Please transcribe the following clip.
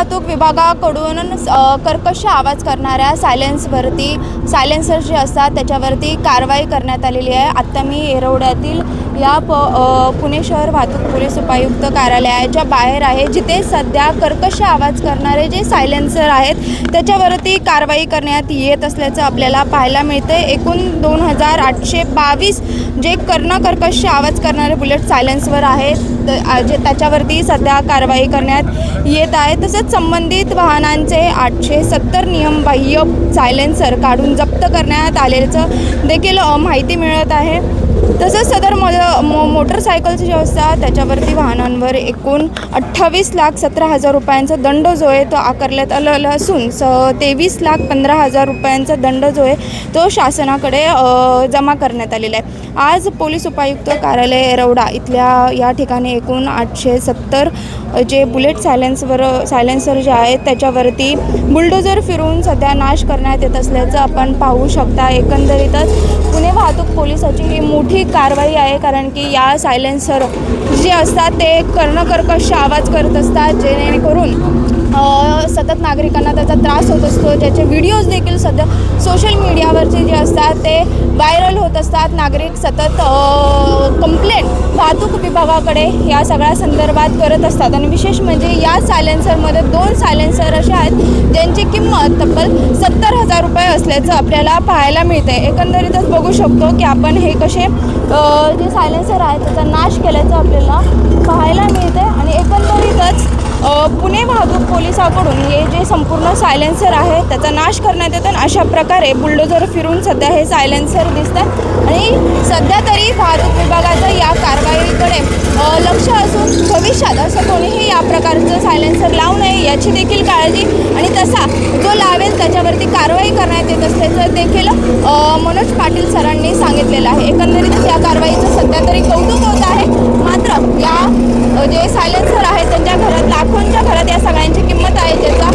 वाहतूक विभागाकडून कर्कश आवाज करणाऱ्या सायलेन्सर जे असतात त्याच्यावरती कारवाई करण्यात आलेली आहे। आत्ता मी येरवड्यातील या पुणे शहर वाहतूक पोलीस उपायुक्त कार्यालयाच्या बाहेर आहे, जिथे सध्या कर्कश आवाज करणारे जे सायलेन्सर आहेत त्याच्यावरती कारवाई करण्यात येत असल्याचं आपल्याला पाहायला मिळते। एकूण 2822 जे कर्कश आवाज करणारे बुलेट सायलेन्सर आहेत जे त्याच्यावरती सध्या कारवाई करण्यात येत आहे। तसेच संबंधित वाहनांचे 870 नियमबाह्य सायलेन्सर काढून जप्त करण्यात आल्याचं देखील माहिती मिळत आहे। तसंच सदर मोटरसायकलची जी असतात त्याच्यावरती वाहनांवर एकूण 28,17,000 रुपयांचा दंड जो आहे तो आकारण्यात आलेला असून 23,15,000 रुपयांचा दंड जो आहे तो शासनाकडे जमा करण्यात आलेला आहे। आज पोलीस उपायुक्त कार्यालय येरवडा इथल्या या ठिकाणी एकूण 870 जे बुलेट सायलेन्सर जे आहेत त्याच्यावरती बुलडोजर फिरवून सध्या नाश करण्यात येत असल्याचं आपण पाहू शकता। एकंदरीतच पुणे वाहतूक पोलिसाची ही मोठी कारवाई आहे, कारण की या सायलेन्सर जे असतात ते कर्कश आवाज करत असतात, जेणेकरून सतत नागरिकांना त्याचा त्रास होत असतो। ज्याचे व्हिडिओज देखील सध्या सोशल मीडियावरचे जे असतात ते व्हायरल होत असतात। नागरिक सतत कंप्लेंट वाहतूक विभागाकडे या सगळ्या संदर्भात करत असतात आणि विशेष म्हणजे या सायलेन्सरमध्ये 2 सायलेन्सर असे आहेत ज्यांची किंमत तब्बल 70,000 रुपये असल्याचं आपल्याला पाहायला मिळते। एकंदरीतच बघू शकतो की आपण हे कसे जे सायलेन्सर आहेत त्याचा नाश केल्याचं आपल्याला पाहायला मिळते आणि एकंदरीतच पुणे वाहतूक पोलिसाकडून हे जे संपूर्ण सायलेन्सर आहे त्याचा नाश करण्यात येतं। अशा प्रकारे बुलडोजर फिरून सध्या हे सायलेन्सर दिसतात आणि सध्या तरी वाहतूक विभागाचं या कारवाईकडे लक्ष असून भविष्यात असं कोणीही या प्रकारचं सायलेन्सर लावू नये याची देखील काळजी आणि तसा जो लावेल त्याच्यावरती कारवाई करण्यात येत असल्याचं देखील मनोज पाटील सरांनी सांगितलेलं आहे। एकंदरीतच या कारवाईचं सध्या तरी कौतुक होत आहे। मात्र या जे सायलेन्सर आहेत त्यांच्या घरात लाखोंच्या घरात या सगळ्यांची किंमत आहे, ज्याचा